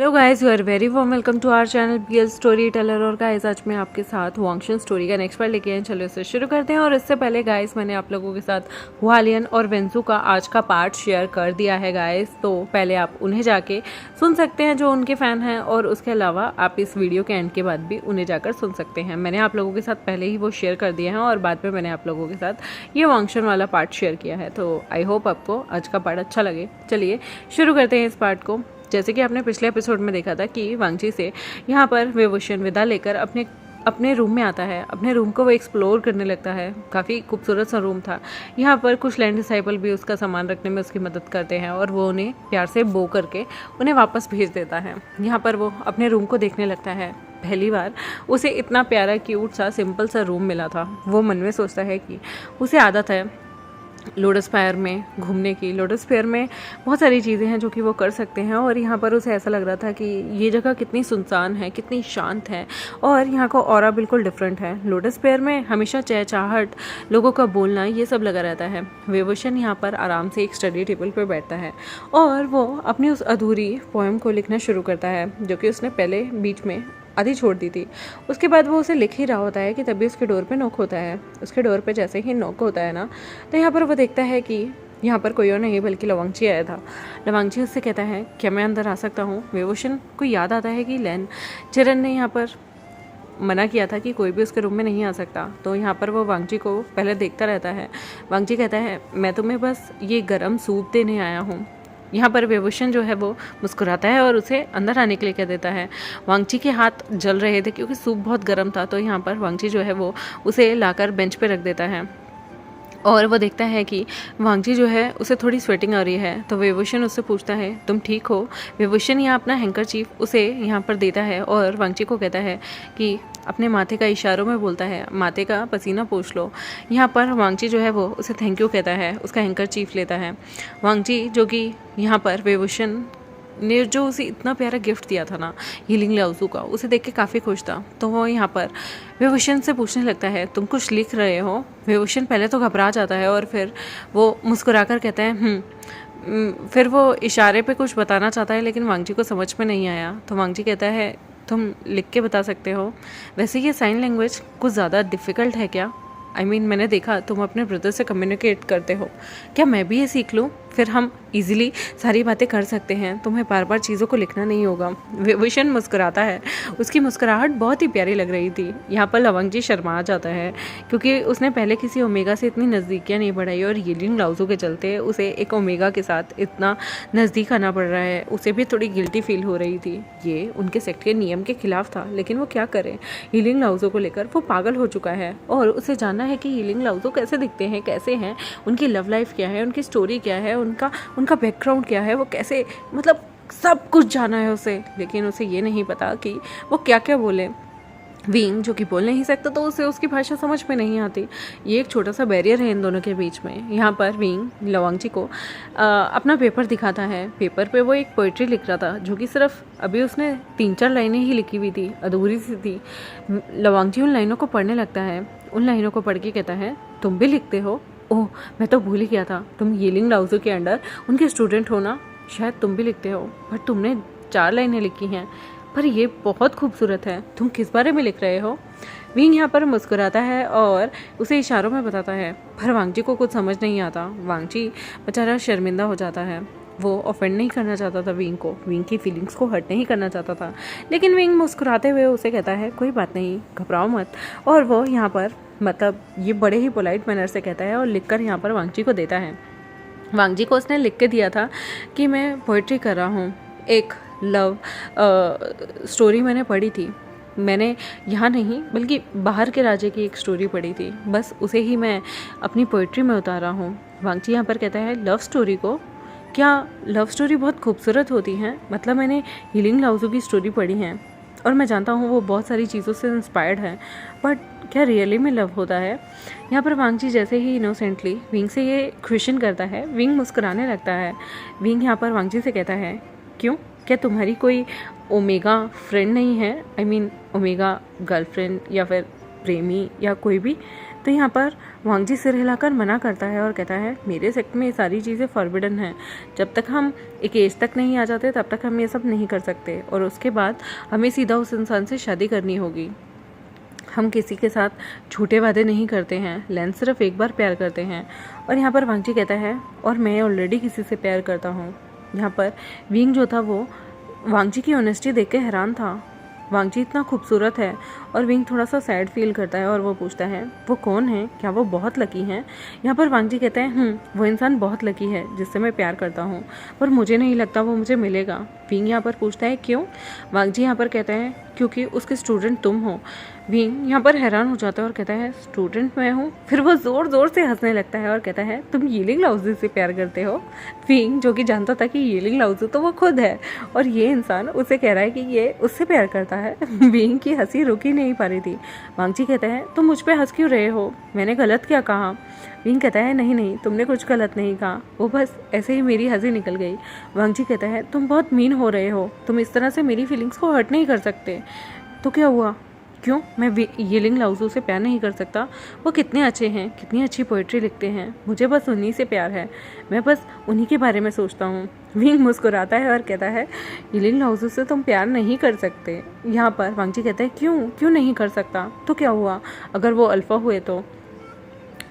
Hello guys, you are very warm welcome to our channel BL story teller. और guys आज मैं आपके साथ वांगशन स्टोरी का नेक्स्ट पार्ट लेके आए। चलो इसे शुरू करते हैं। और इससे पहले गाइस मैंने आप लोगों के साथ हुआलियन और वेंसू का आज का पार्ट शेयर कर दिया है गाइस, तो पहले आप उन्हें जाके सुन सकते हैं जो उनके फ़ैन हैं, और उसके अलावा आप इस वीडियो के एंड के बाद भी उन्हें जाकर सुन सकते हैं। मैंने आप लोगों के साथ पहले ही वो शेयर कर दिया है और बाद में मैंने आप लोगों के साथ ये वांगशन वाला पार्ट शेयर किया है, तो आई होप आपको आज का पार्ट अच्छा लगे। चलिए शुरू करते हैं इस पार्ट को। जैसे कि आपने पिछले एपिसोड में देखा था कि वांगची से यहाँ पर विभूषण विदा लेकर अपने रूम में आता है। अपने रूम को वो एक्सप्लोर करने लगता है। काफ़ी खूबसूरत सा रूम था। यहाँ पर कुछ लैंड डिसाइपल भी उसका सामान रखने में उसकी मदद करते हैं और वो उन्हें प्यार से बो करके उन्हें वापस भेज देता है। यहाँ पर वो अपने रूम को देखने लगता है। पहली बार उसे इतना प्यारा क्यूट सा सिंपल सा रूम मिला था। वो मन में सोचता है कि उसे आदत है लोटस फायर में घूमने की। लोटस फायर में बहुत सारी चीज़ें हैं जो कि वो कर सकते हैं, और यहाँ पर उसे ऐसा लग रहा था कि ये जगह कितनी सुनसान है, कितनी शांत है, और यहाँ का ऑरा बिल्कुल डिफरेंट है। लोटस फायर में हमेशा चहचहाहट, लोगों का बोलना, ये सब लगा रहता है। विभूषण यहाँ पर आराम से एक स्टडी टेबल पर बैठता है और वो अपनी उस अधूरी पोएम को लिखना शुरू करता है जो कि उसने पहले बीच में आधी छोड़ दी थी। उसके बाद वो उसे लिख ही रहा होता है कि तभी उसके डोर पे नॉक होता है। उसके डोर पे जैसे ही नॉक होता है ना, तो यहाँ पर वो देखता है कि यहाँ पर कोई और नहीं बल्कि लवांगची आया था। लवांगची उससे कहता है क्या मैं अंदर आ सकता हूँ। विभूषण को याद आता है कि लैन चरण ने यहाँ पर मना किया था कि कोई भी उसके रूम में नहीं आ सकता, तो यहाँ पर वो वांगची को पहले देखता रहता है। वांगची कहता है मैं तुम्हें बस ये गर्म सूप देने आया हूँ। यहाँ पर विभूषण जो है वो मुस्कुराता है और उसे अंदर आने के लिए कह देता है। वांगची के हाथ जल रहे थे क्योंकि सूप बहुत गर्म था, तो यहाँ पर वांगची जो है वो उसे लाकर बेंच पे रख देता है और वो देखता है कि वांगची जो है उसे थोड़ी स्वेटिंग आ रही है। तो विभूषण उससे पूछता है तुम ठीक हो। विभूषण यहाँ अपना हैंकरचीफ उसे यहाँ पर देता है और वांगची को कहता है कि अपने माथे का इशारों में बोलता है माथे का पसीना पोंछ लो। यहाँ पर वांगची जो है वो उसे थैंक यू कहता है, उसका हैंकरचीफ लेता है। वांगची जो कि यहाँ पर विभूषण ने जो उसे इतना प्यारा गिफ्ट दिया था ना, हीलिंग लाउजू का, उसे देख के काफ़ी खुश था। तो वो यहाँ पर विभूषण से पूछने लगता है तुम कुछ लिख रहे हो। विभूषण पहले तो घबरा जाता है और फिर वो मुस्कुराकर कहता है फिर वो इशारे पे कुछ बताना चाहता है, लेकिन वांगची को समझ में नहीं आया। तो वांगची कहता है तुम लिख के बता सकते हो। वैसे ये साइन लैंग्वेज कुछ ज़्यादा डिफ़िकल्ट है क्या? मैंने देखा तुम अपने ब्रदर से कम्युनिकेट करते हो, क्या मैं भी ये सीख लूँ? फिर हम इजीली सारी बातें कर सकते हैं, तुम्हें बार बार चीज़ों को लिखना नहीं होगा। विभूषण मुस्कुराता है। उसकी मुस्कुराहट बहुत ही प्यारी लग रही थी। यहाँ पर लवंगजी शर्मा जाता है क्योंकि उसने पहले किसी ओमेगा से इतनी नज़दीकियाँ नहीं बढ़ाई, और हीलिंग लाउजू के चलते उसे एक ओमेगा के साथ इतना नज़दीक आना पड़ रहा है। उसे भी थोड़ी गिल्टी फील हो रही थी। ये उनके सेक्ट के नियम के खिलाफ था, लेकिन वो क्या करे। हीलिंग लाउजू को लेकर वो पागल हो चुका है और उसे जानना है कि हीलिंग लाउजू कैसे दिखते हैं, कैसे हैं, उनकी लव लाइफ क्या है, उनकी स्टोरी क्या है, उनका बैकग्राउंड क्या है, वो कैसे, मतलब सब कुछ जाना है उसे। लेकिन उसे ये नहीं पता कि वो क्या क्या बोले। विंग जो कि बोल नहीं सकता, तो उसे उसकी भाषा समझ में नहीं आती। ये एक छोटा सा बैरियर है इन दोनों के बीच में। यहाँ पर विंग लवांगची को अपना पेपर दिखाता है। पेपर पे वो एक पोइट्री लिख रहा था जो कि सिर्फ अभी उसने 3-4 लाइनें ही लिखी हुई थी, अधूरी सी थी। लवांगची उन लाइनों को पढ़ने लगता है। उन लाइनों को पढ़ के कहता है तुम भी लिखते हो? ओह, मैं तो भूल ही गया था, तुम हीलिंग लाउजू के अंडर उनके स्टूडेंट हो ना, शायद तुम भी लिखते हो। बट तुमने 4 लाइनें लिखी हैं, पर ये बहुत खूबसूरत है। तुम किस बारे में लिख रहे हो? विंग यहाँ पर मुस्कुराता है और उसे इशारों में बताता है, पर वांगची को कुछ समझ नहीं आता। वांगची बेचारा शर्मिंदा हो जाता है। वो ऑफेंड नहीं करना चाहता था विंग को, विंग की फीलिंग्स को हर्ट नहीं करना चाहता था, लेकिन विंग मुस्कुराते हुए उसे कहता है कोई बात नहीं, घबराओ मत। और वो यहाँ पर मतलब ये बड़े ही पोलाइट मैनर से कहता है और लिखकर यहाँ पर वांगची को देता है। वांगची को उसने लिख के दिया था कि मैं पोइट्री कर रहा हूँ, एक लव स्टोरी मैंने पढ़ी थी। मैंने यहाँ नहीं बल्कि बाहर के राज्य की एक स्टोरी पढ़ी थी, बस उसे ही मैं अपनी पोइट्री में उतारा हूँ। वांगची यहाँ पर कहता है लव स्टोरी को? क्या लव स्टोरी बहुत खूबसूरत होती हैं? मतलब मैंने हीलिंग लाउजू की स्टोरी पढ़ी है और मैं जानता हूँ वो बहुत सारी चीज़ों से इंस्पायर्ड है, बट क्या रियली में लव होता है? यहाँ पर वांगची जैसे ही इनोसेंटली विंग से ये क्वेश्चन करता है, विंग मुस्कुराने लगता है। विंग यहाँ पर वांगची से कहता है क्यों, क्या तुम्हारी कोई ओमेगा फ्रेंड नहीं है? ओमेगा गर्लफ्रेंड या फिर प्रेमी या कोई भी? तो यहाँ पर वांग जी सिर हिलाकर मना करता है और कहता है मेरे सेक्ट में ये सारी चीज़ें फॉरबिडन हैं। जब तक हम एक एज तक नहीं आ जाते तब तक हम ये सब नहीं कर सकते, और उसके बाद हमें सीधा उस इंसान से शादी करनी होगी। हम किसी के साथ झूठे वादे नहीं करते हैं, लेंस सिर्फ एक बार प्यार करते हैं। और यहाँ पर वांग जी कहता है और मैं ऑलरेडी किसी से प्यार करता हूँ। यहाँ पर विंग जो था वो वांग जी की ऑनेस्टी देख के हैरान था। वांग जी इतना खूबसूरत है, और विंग थोड़ा सा सैड फील करता है और वो पूछता है वो कौन है, क्या वो बहुत लकी हैं। यहाँ पर वांग जी कहते हैं वो इंसान बहुत लकी है जिससे मैं प्यार करता हूँ, पर मुझे नहीं लगता वो मुझे मिलेगा। विंग यहाँ पर पूछता है क्यों। वांग जी यहाँ पर कहते हैं क्योंकि उसके स्टूडेंट तुम हो। विंग यहाँ पर हैरान हो जाता है और कहता है स्टूडेंट मैं हूँ। फिर वो ज़ोर ज़ोर से हंसने लगता है और कहता है तुम यीलिंग लाओज़ू से प्यार करते हो। विंग जो कि जानता था कि यीलिंग लाओज़ू तो वो खुद है और ये इंसान उसे कह रहा है कि ये उससे प्यार करता है। विंग की हंसी रुक ही नहीं पा रही थी। वांग जी कहता है तुम मुझ पे हंस क्यों रहे हो, मैंने गलत क्या कहा। विंग कहता है नहीं नहीं, तुमने कुछ गलत नहीं कहा, वो बस ऐसे ही मेरी हंसी निकल गई। वांग जी कहता है तुम बहुत मीन हो रहे हो, तुम इस तरह से मेरी फीलिंग्स को हर्ट नहीं कर सकते। तो क्या हुआ, क्यों मैं यीलिंग लाओज़ू से प्यार नहीं कर सकता। वो कितने अच्छे हैं, कितनी अच्छी पोइट्री लिखते हैं, मुझे बस उन्हीं से प्यार है, मैं बस उन्हीं के बारे में सोचता हूँ। विंग मुस्कुराता है और कहता है यीलिंग लाओज़ू से तुम प्यार नहीं कर सकते। यहाँ पर वांग जी कहता है क्यों नहीं कर सकता, तो क्या हुआ, अगर वो अल्फ़ा हुए तो।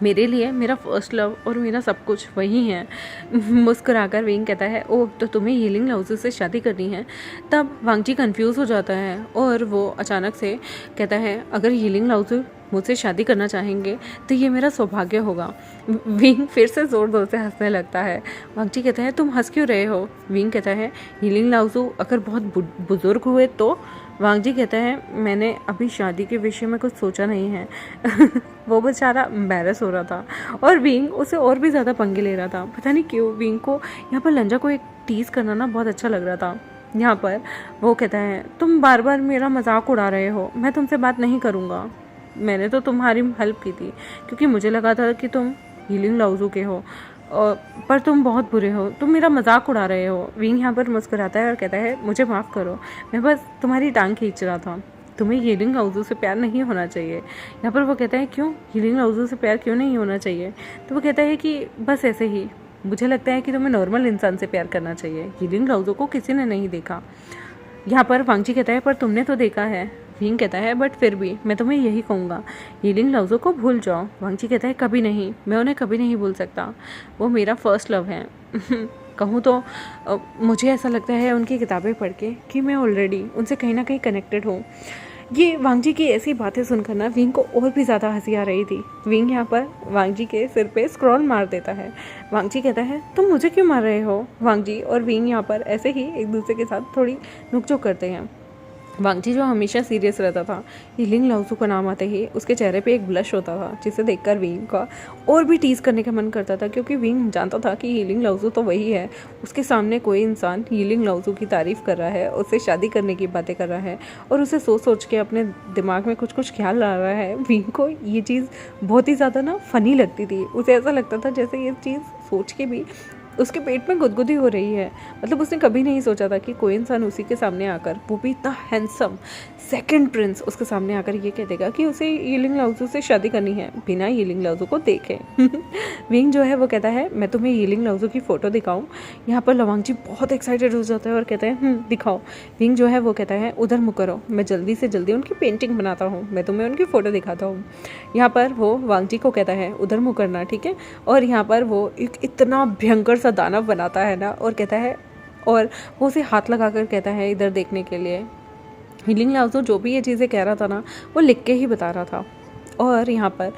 मेरे लिए मेरा फर्स्ट लव और मेरा सब कुछ वही है। मुस्कुराकर विंग कहता है ओह तो तुम्हें यीलिंग लाओज़ू से शादी करनी है। तब वांग जी कन्फ्यूज़ हो जाता है और वो अचानक से कहता है अगर यीलिंग लाओज़ू मुझसे शादी करना चाहेंगे तो ये मेरा सौभाग्य होगा। विंग फिर से ज़ोर ज़ोर से हंसने लगता है। वांग जी कहता है तुम हंस क्यों रहे हो। विंग कहता है यीलिंग लाओज़ू अगर बहुत बुजुर्ग हुए तो। वांग जी कहता है मैंने अभी शादी के विषय में कुछ सोचा नहीं है। वो बेचारा एम्बैरस हो रहा था और विंग उसे और भी ज़्यादा पंगे ले रहा था। पता नहीं क्यों विंग को यहाँ पर लंजा को एक टीज़ करना ना बहुत अच्छा लग रहा था। यहाँ पर वो कहता है तुम बार बार मेरा मजाक उड़ा रहे हो, मैं तुमसे बात नहीं करूँगा। मैंने तो तुम्हारी हेल्प की थी क्योंकि मुझे लगा था कि तुम यीलिंग लाओज़ू के हो, पर तुम बहुत बुरे हो, तुम मेरा मजाक उड़ा रहे हो। विंग यहाँ पर मुस्कुराता है और कहता है मुझे माफ़ करो, मैं बस तुम्हारी टांग खींच रहा था, तुम्हें यीलिंग लाओज़ू से प्यार नहीं होना चाहिए। यहाँ पर वो कहता है क्यों, यीलिंग लाओज़ू से प्यार क्यों नहीं होना चाहिए। तो वो कहता है कि बस ऐसे ही, मुझे लगता है कि तुम्हें नॉर्मल इंसान से प्यार करना चाहिए, यीलिंग लाओज़ू को किसी ने नहीं देखा। यहाँ पर वांग जी कहता है पर तुमने तो देखा है। विंग कहता है बट फिर भी मैं तुम्हें यही कहूँगा, यीलिंग लाओज़ू को भूल जाओ। वांग जी कहता है कभी नहीं, मैं उन्हें कभी नहीं भूल सकता, वो मेरा फर्स्ट लव है। कहूँ तो मुझे ऐसा लगता है उनकी किताबें पढ़ के कि मैं ऑलरेडी उनसे कहीं ना कहीं कनेक्टेड हूँ। ये वांग जी की ऐसी बातें सुनकर ना विंग को और भी ज़्यादा हंसी आ रही थी। विंग यहाँ पर वांग जी के सिर पे स्क्रॉल मार देता है। वांग जी कहता है तुम मुझे क्यों मार रहे हो। वांग जी और विंग यहाँ पर ऐसे ही एक दूसरे के साथ थोड़ी नोकझोंक करते हैं। वांग जी जो हमेशा सीरियस रहता था, यीलिंग लाओज़ू का नाम आते ही उसके चेहरे पे एक ब्लश होता था जिसे देखकर विंग का और भी टीज़ करने का मन करता था, क्योंकि विंग जानता था कि यीलिंग लाओज़ू तो वही है। उसके सामने कोई इंसान यीलिंग लाओज़ू की तारीफ़ कर रहा है, उससे शादी करने की बातें कर रहा है और उसे सोच सोच के अपने दिमाग में कुछ कुछ ख्याल ला रहा है। विंग को ये चीज़ बहुत ही ज़्यादा ना फ़नी लगती थी। उसे ऐसा लगता था जैसे ये चीज़ सोच के भी उसके पेट में गुदगुदी हो रही है। मतलब उसने कभी नहीं सोचा था कि कोई इंसान उसी के सामने आकर, वो भी इतना हैंडसम सेकंड प्रिंस, उसके सामने आकर ये कह देगा कि उसे यीलिंग लाओज़ू से शादी करनी है बिना यीलिंग लाओज़ू को देखे। विंग जो है वो कहता है मैं तुम्हें यीलिंग लाओज़ू की फ़ोटो दिखाऊं। यहाँ पर लवांग जी बहुत एक्साइटेड हो जाता है और कहता है दिखाओ। विंग जो है वो कहता है उधर मुँह करो, मैं जल्दी से जल्दी उनकी पेंटिंग बनाता हूँ, मैं तुम्हें उनकी फ़ोटो दिखाता हूँ। यहाँ पर वो वांग जी को कहता है उधर मुँह करना, ठीक है। और यहाँ पर वो एक इतना भयंकर सा दानव बनाता है ना और कहता है, और वो उसे हाथ लगाकर कहता है इधर देखने के लिए। यीलिंग लाओज़ू जो भी ये चीज़ें कह रहा था ना वो लिख के ही बता रहा था। और यहाँ पर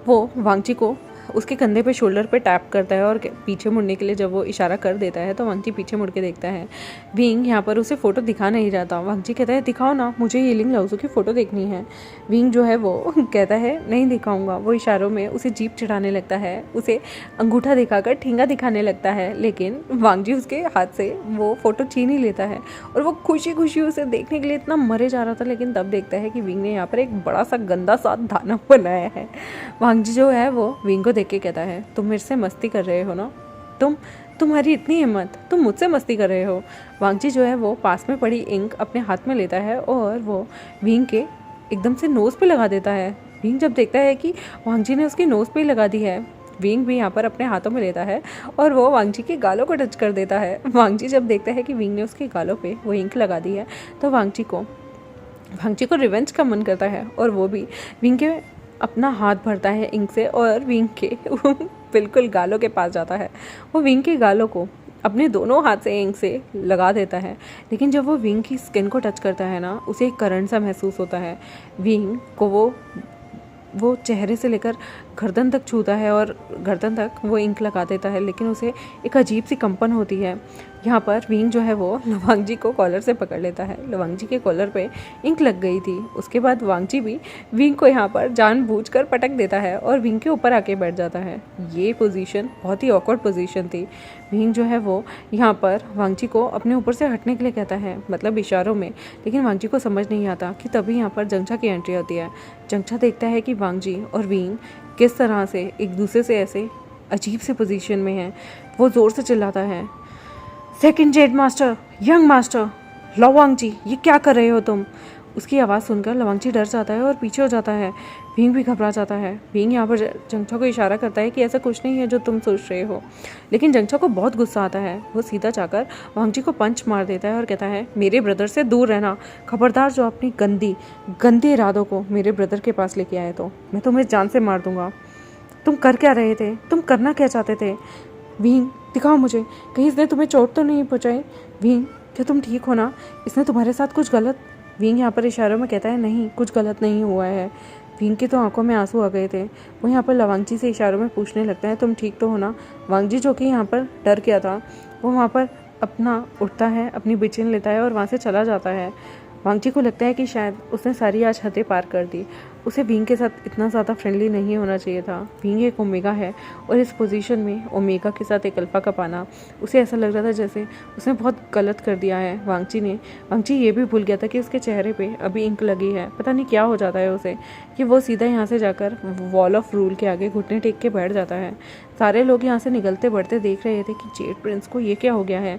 वो वांग जी को उसके कंधे पे शोल्डर पे टैप करता है और पीछे मुड़ने के लिए जब वो इशारा कर देता है तो वांग जी पीछे मुड़ के देखता है। विंग यहाँ पर उसे फ़ोटो दिखा नहीं जाता। वांग जी कहता है दिखाओ ना, मुझे यीलिंग लाओज़ू की फ़ोटो देखनी है। विंग जो है वो कहता है नहीं दिखाऊंगा। वो इशारों में उसे जीप चढ़ाने लगता है, उसे अंगूठा दिखाकर ठेंगा दिखाने लगता है, लेकिन वांग जी उसके हाथ से वो फ़ोटो छीन ही लेता है और वो खुशी खुशी उसे देखने के लिए इतना मरे जा रहा था। लेकिन तब देखता है कि विंग ने यहाँ पर एक बड़ा सा गंदा सा दानव बनाया है। वांग जी जो है वो विंग को देख के कहता है तुम मेरे से मस्ती कर रहे हो ना, तुम्हारी इतनी हिम्मत, तुम मुझसे मस्ती कर रहे हो। वांग जी जो है वो पास में पड़ी इंक अपने हाथ में लेता है और वो विंग के एकदम से नोज़ पे लगा देता है। विंग जब देखता है कि वांग जी ने उसकी नोज़ पे ही लगा दी है, विंग भी यहाँ पर अपने हाथों में लेता है और वो वांग जी के गालों को टच कर देता है। वांग जी जब देखता है कि विंग ने उसके गालों पे वो इंक लगा दी है तो वांग जी को रिवेंज का मन करता है और वो भी विंग के अपना हाथ भरता है इंक से और विंग के बिल्कुल गालों के पास जाता है। वो विंग के गालों को अपने दोनों हाथ से इंक से लगा देता है, लेकिन जब वो विंग की स्किन को टच करता है ना, उसे एक करंट सा महसूस होता है। विंग को वो चेहरे से लेकर गर्दन तक छूता है और गर्दन तक वो इंक लगा देता है, लेकिन उसे एक अजीब सी कंपन होती है। यहाँ पर विंग जो है वो वांग जी को कॉलर से पकड़ लेता है। वांग जी के कॉलर पे इंक लग गई थी। उसके बाद वांग जी भी विंग को यहाँ पर जानबूझकर पटक देता है और विंग के ऊपर आके बैठ जाता है। ये पोजीशन बहुत ही ऑकवर्ड पोजीशन थी। विंग जो है वो यहाँ पर वांग जी को अपने ऊपर से हटने के लिए कहता है, मतलब इशारों में, लेकिन वांग जी को समझ नहीं आता कि तभी यहाँ पर जंगछा की एंट्री होती है। जंगछा देखता है कि वांग जी और विंग किस तरह से एक दूसरे से ऐसे अजीब से पोजीशन में हैं। वो ज़ोर से चिल्लाता है, सेकंड जेड मास्टर, यंग मास्टर, लवांग जी, ये क्या कर रहे हो तुम? उसकी आवाज़ सुनकर लवांग जी डर जाता है और पीछे हो जाता है। विंग भी घबरा जाता है। विंग यहाँ पर जंगछा को इशारा करता है कि ऐसा कुछ नहीं है जो तुम सोच रहे हो, लेकिन जंगछा को बहुत गुस्सा आता है। वो सीधा जाकर वांग जी को पंच मार देता है और कहता है, मेरे ब्रदर से दूर रहना, खबरदार जो अपनी गंदे इरादों को मेरे ब्रदर के पास लेके आए तो मैं तुम्हें जान से मार दूंगा। तुम कर क्या रहे थे? तुम करना क्या चाहते थे? विंग, दिखाओ मुझे, कहीं इसने तुम्हें चोट तो नहीं पहुँचाई? विंग, क्या तुम ठीक हो ना? इसने तुम्हारे साथ कुछ गलत? विंग यहाँ पर इशारों में कहता है, नहीं, कुछ गलत नहीं हुआ है। विंग की तो आंखों में आंसू आ गए थे। वो यहाँ पर लवांग जी से इशारों में पूछने लगता है, तुम ठीक तो हो ना? वांग जी जो कि यहाँ पर डर गया था, वो वहाँ पर अपना उठता है, अपनी बिचिन लेता है और वहाँ से चला जाता है। वांग जी को लगता है कि शायद उसने सारी आज हदें पार कर दी। उसे विंग के साथ इतना ज़्यादा फ्रेंडली नहीं होना चाहिए था। विंग एक ओमेगा है और इस पोजीशन में ओमेगा के साथ एक अल्फा का पाना, उसे ऐसा लग रहा था जैसे उसने बहुत गलत कर दिया है वांग जी ये भी भूल गया था कि उसके चेहरे पे अभी इंक लगी है। पता नहीं क्या हो जाता है उसे कि वो सीधा यहाँ से जाकर वॉल ऑफ रूल के आगे घुटने टेक के बैठ जाता है। सारे लोग यहाँ से निकलते बढ़ते देख रहे थे कि जेड प्रिंस को ये क्या हो गया है।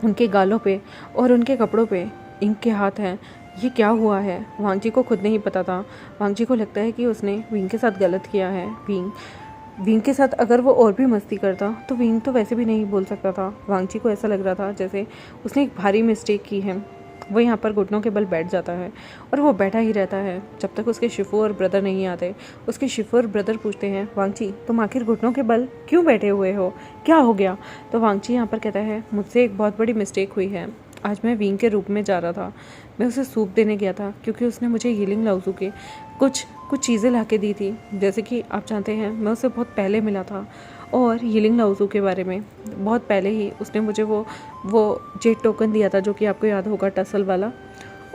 उनके गालों पे और उनके कपड़ों पे इंक के हाथ हैं। ये क्या हुआ है? वांग जी को खुद नहीं पता था। वांग जी को लगता है कि उसने विंग के साथ गलत किया है। विंग के साथ अगर वो और भी मस्ती करता तो विंग तो वैसे भी नहीं बोल सकता था। वांग जी को ऐसा लग रहा था जैसे उसने एक भारी मिस्टेक की है। वो यहाँ पर घुटनों के बल बैठ जाता है और वो बैठा ही रहता है जब तक उसके शिफू और ब्रदर नहीं आते। उसके शिफू और ब्रदर पूछते हैं, वांग जी, तुम आखिर घुटनों के बल क्यों बैठे हुए हो? क्या हो गया? तो वांग जी यहाँ पर कहता है, मुझसे एक बहुत बड़ी मिस्टेक हुई है। आज मैं विंग के रूप में जा रहा था। मैं उसे सूप देने गया था क्योंकि उसने मुझे हीलिंग लाउजू के कुछ चीज़ें ला के दी थी। जैसे कि आप जानते हैं, मैं उसे बहुत पहले मिला था और हीलिंग लाउजू के बारे में बहुत पहले ही उसने मुझे वो जेट टोकन दिया था, जो कि आपको याद होगा, टसल वाला।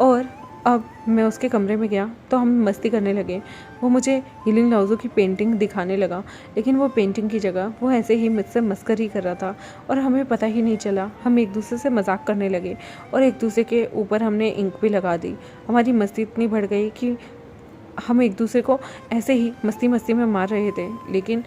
और अब मैं उसके कमरे में गया तो हम मस्ती करने लगे। वो मुझे हीलिंग लाउजू की पेंटिंग दिखाने लगा, लेकिन वो पेंटिंग की जगह वो ऐसे ही मुझसे मस्करी कर रहा था और हमें पता ही नहीं चला। हम एक दूसरे से मजाक करने लगे और एक दूसरे के ऊपर हमने इंक भी लगा दी। हमारी मस्ती इतनी बढ़ गई कि हम एक दूसरे को ऐसे ही मस्ती में मार रहे थे, लेकिन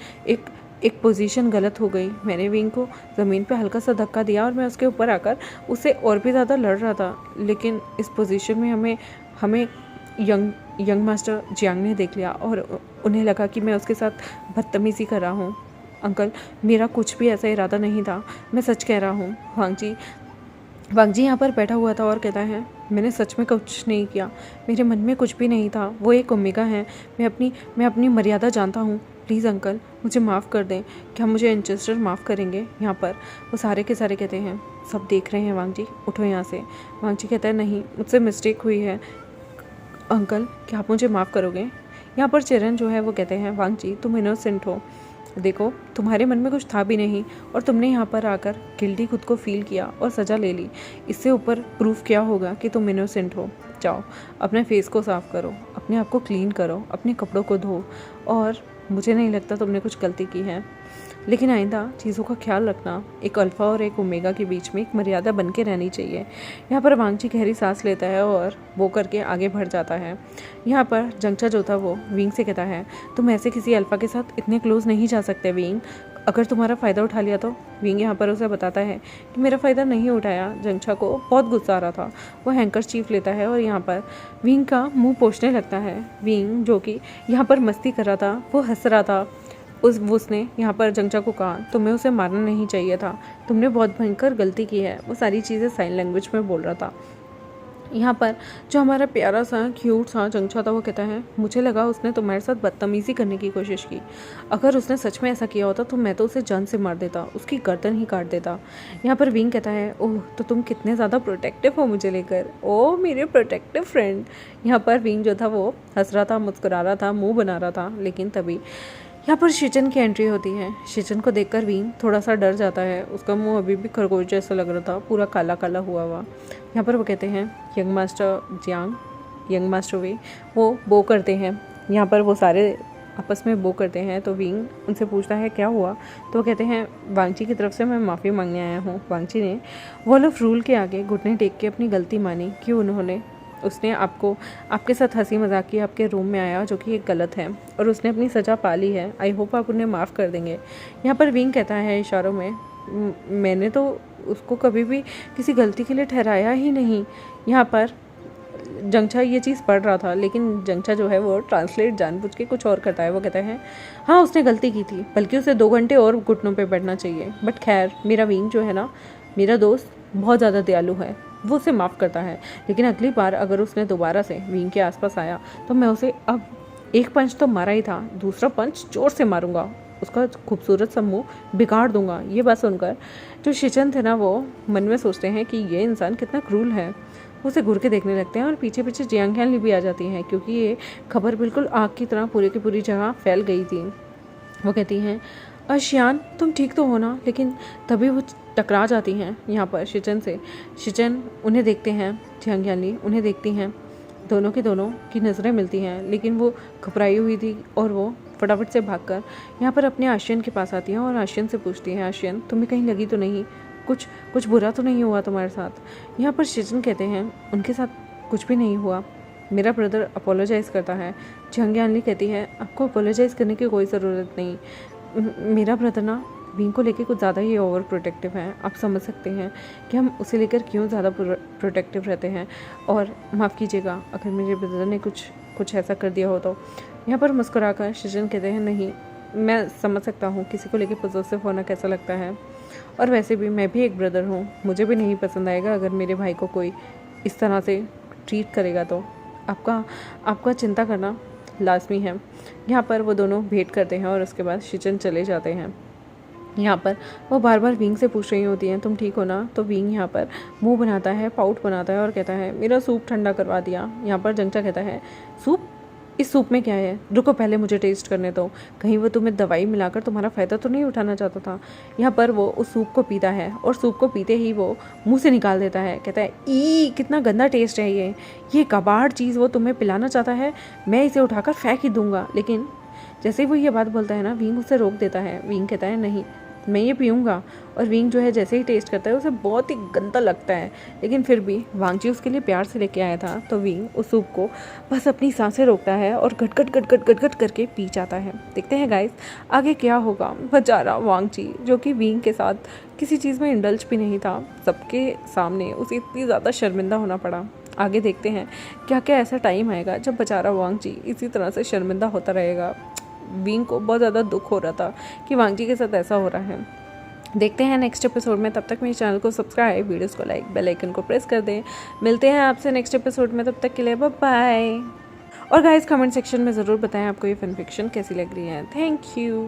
एक पोजीशन गलत हो गई। मैंने विंग को ज़मीन पे हल्का सा धक्का दिया और मैं उसके ऊपर आकर उससे और भी ज़्यादा लड़ रहा था, लेकिन इस पोजीशन में हमें यंग मास्टर जियांग ने देख लिया और उन्हें लगा कि मैं उसके साथ बदतमीज़ी कर रहा हूँ। अंकल, मेरा कुछ भी ऐसा इरादा नहीं था, मैं सच कह रहा हूँ। वांग जी यहाँ पर बैठा हुआ था और कहता है, मैंने सच में कुछ नहीं किया, मेरे मन में कुछ भी नहीं था। वो एक ओमेगा है, मैं अपनी मर्यादा जानता हूँ। प्लीज़ अंकल, मुझे माफ़ कर दें। क्या मुझे एंचेस्टर माफ़ करेंगे? यहाँ पर वो सारे के सारे कहते हैं, सब देख रहे हैं वांग जी, उठो यहाँ से। वांग जी कहता है, नहीं, मुझसे मिस्टेक हुई है अंकल, क्या आप मुझे माफ़ करोगे? यहाँ पर चरण जो है वो कहते हैं, वांग जी, तुम इनोसेंट हो। देखो, तुम्हारे मन में कुछ था भी नहीं और तुमने यहाँ पर आकर गिल्टी खुद को फील किया और सज़ा ले ली। इससे ऊपर प्रूफ क्या होगा कि तुम इनोसेंट हो? जाओ, अपने फेस को साफ़ करो, अपने आप को क्लीन करो, अपने कपड़ों को धो। और मुझे नहीं लगता तुमने कुछ गलती की है, लेकिन आइंदा चीज़ों का ख्याल रखना। एक अल्फ़ा और एक ओमेगा के बीच में एक मर्यादा बन के रहनी चाहिए। यहाँ पर वांग जी गहरी सांस लेता है और वो करके आगे बढ़ जाता है। यहाँ पर जंगछा जो था वो विंग से कहता है, तुम ऐसे किसी अल्फ़ा के साथ इतने क्लोज नहीं जा सकते विंग। अगर तुम्हारा फ़ायदा उठा लिया तो। विंग यहाँ पर उसे बताता है कि मेरा फ़ायदा नहीं उठाया। जंगछा को बहुत गुस्सा आ रहा था। वो हैंकरचीफ लेता है और यहाँ पर विंग का मुंह पोंछने लगता है। विंग जो कि यहाँ पर मस्ती कर रहा था, वो हंस रहा था। उसने यहाँ पर जंगछा को कहा तुम्हें उसे मारना नहीं चाहिए था, तुमने बहुत भयंकर गलती की है। वो सारी चीज़ें साइन लैंग्वेज में बोल रहा था। यहाँ पर जो हमारा प्यारा सा क्यूट सा जंगछा था वो कहता है मुझे लगा उसने तुम्हारे साथ बदतमीज़ी करने की कोशिश की। अगर उसने सच में ऐसा किया होता तो मैं तो उसे जान से मार देता, उसकी गर्दन ही काट देता। यहाँ पर विंग कहता है ओह तो तुम कितने ज़्यादा प्रोटेक्टिव हो मुझे लेकर, ओ मेरे प्रोटेक्टिव फ्रेंड। यहाँ पर विंग जो था वो हंस रहा था, मुस्कुरा रहा था, मुँह बना रहा था। लेकिन तभी यहाँ पर शिचन की एंट्री होती है। शिचन को देखकर विंग थोड़ा सा डर जाता है। उसका मुंह अभी भी खरगोश जैसा लग रहा था, पूरा काला काला हुआ। यहाँ पर वो कहते हैं young master Jiang, young master Wei, वो बो करते हैं। यहाँ पर वो सारे आपस में बो करते हैं। तो विंग उनसे पूछता है क्या हुआ। तो वो कहते हैं वांगची की तरफ से मैं माफ़ी मांगने आया हूँ। वांगची ने वॉल ऑफ रूल के आगे घुटने टेक के अपनी गलती मानी कि उसने आपके साथ हंसी मजाक की, आपके रूम में आया जो कि एक गलत है, और उसने अपनी सज़ा पा ली है। आई होप आप उन्हें माफ़ कर देंगे। यहाँ पर विंग कहता है इशारों में मैंने तो उसको कभी भी किसी गलती के लिए ठहराया ही नहीं। यहाँ पर जंगछा ये चीज़ पढ़ रहा था, लेकिन जंगछा जो है वो ट्रांसलेट जानबूझ के कुछ और करता है। वो कहता है हाँ उसने गलती की थी, बल्कि उसे 2 घंटे और घुटनों पे बैठना चाहिए। बट खैर मेरा विंग जो है ना, मेरा दोस्त बहुत ज़्यादा दयालु है, वो उसे माफ़ करता है। लेकिन अगली बार अगर उसने दोबारा से विंग के आसपास आया तो मैं उसे अब एक पंच तो मारा ही था, दूसरा पंच जोर से मारूंगा, उसका खूबसूरत सा मुँह बिगाड़ दूंगा। ये बात सुनकर जो शिचन थे ना वो मन में सोचते हैं कि ये इंसान कितना क्रूल है। वो उसे घूर के देखने लगते हैं और पीछे पीछे जियांग ह्यानली भी आ जाती हैं, क्योंकि ये खबर बिल्कुल आग की तरह पूरी की पूरी जगह फैल गई थी। वो कहती हैं अशियान तुम ठीक तो हो ना। लेकिन तभी वो टकरा जाती हैं यहाँ पर शिचन से। शिचन उन्हें देखते हैं, जियांग ह्यानली उन्हें देखती हैं, दोनों की नज़रें मिलती हैं। लेकिन वो घबराई हुई थी और वो फटाफट से भागकर यहाँ पर अपने आशियन के पास आती हैं और आशियन से पूछती हैं आशियन तुम्हें कहीं लगी तो नहीं, कुछ बुरा तो नहीं हुआ तुम्हारे साथ। यहाँ पर शिचन कहते हैं उनके साथ कुछ भी नहीं हुआ, मेरा ब्रदर अपोलोजाइज़ करता है। जियांग ह्यानली कहती है आपको अपोलोजाइज़ करने की कोई ज़रूरत नहीं, मेरा ब्रदर ना विंग को लेके कुछ ज़्यादा ही ओवर प्रोटेक्टिव है। आप समझ सकते हैं कि हम उसे लेकर क्यों ज़्यादा प्रोटेक्टिव रहते हैं। और माफ़ कीजिएगा अगर मेरे ब्रदर ने कुछ ऐसा कर दिया हो तो। यहाँ पर मुस्कुराकर शिचन कहते हैं नहीं, मैं समझ सकता हूँ किसी को लेकर पॉजिटिव होना कैसा लगता है, और वैसे भी मैं भी एक ब्रदर हूँ, मुझे भी नहीं पसंद आएगा अगर मेरे भाई को कोई इस तरह से ट्रीट करेगा। तो आपका चिंता करना लाजमी है। यहाँ पर वो दोनों भेंट करते हैं और उसके बाद शिचन चले जाते हैं। यहाँ पर वो बार बार विंग से पूछ रही होती हैं तुम ठीक हो ना। तो विंग यहाँ पर मुंह बनाता है, पाउट बनाता है और कहता है मेरा सूप ठंडा करवा दिया। यहाँ पर जंगछा कहता है सूप, इस सूप में क्या है, रुको पहले मुझे टेस्ट करने दो, कहीं वो तुम्हें दवाई मिलाकर तुम्हारा फ़ायदा तो नहीं उठाना चाहता था। यहाँ पर वो उस सूप को पीता है और सूप को पीते ही वो मुंह से निकाल देता है। कहता है ई कितना गंदा टेस्ट है ये कबाड़ चीज़ वो तुम्हें पिलाना चाहता है, मैं इसे उठाकर फेंक ही दूंगा। लेकिन जैसे ही वो ये बात बोलता है ना, विंग उसे रोक देता है। विंग कहता है नहीं मैं ये पीऊँगा। और विंग जो है जैसे ही टेस्ट करता है उसे बहुत ही गंदा लगता है, लेकिन फिर भी वांगची उसके लिए प्यार से लेके आया था। तो विंग उस सूप को बस अपनी सांसें रोकता है और गट गट करके पी जाता है। देखते हैं गाइस आगे क्या होगा। बेचारा वांगची जो कि विंग के साथ किसी चीज़ में इंडल्ज भी नहीं था, सबके सामने उसे इतनी ज़्यादा शर्मिंदा होना पड़ा। आगे देखते हैं क्या क्या ऐसा टाइम आएगा जब बेचारा वांगची इसी तरह से शर्मिंदा होता रहेगा। विंग को बहुत ज़्यादा दुख हो रहा था कि वांगची के साथ ऐसा हो रहा है। देखते हैं नेक्स्ट एपिसोड में। तब तक मेरे चैनल को सब्सक्राइब, वीडियोस को लाइक, बेल आइकन को प्रेस कर दें। मिलते हैं आपसे नेक्स्ट एपिसोड में, तब तक के लिए बाय बाय। और गाइस कमेंट सेक्शन में ज़रूर बताएं आपको ये फन फिक्शन कैसी लग रही है। Thank you.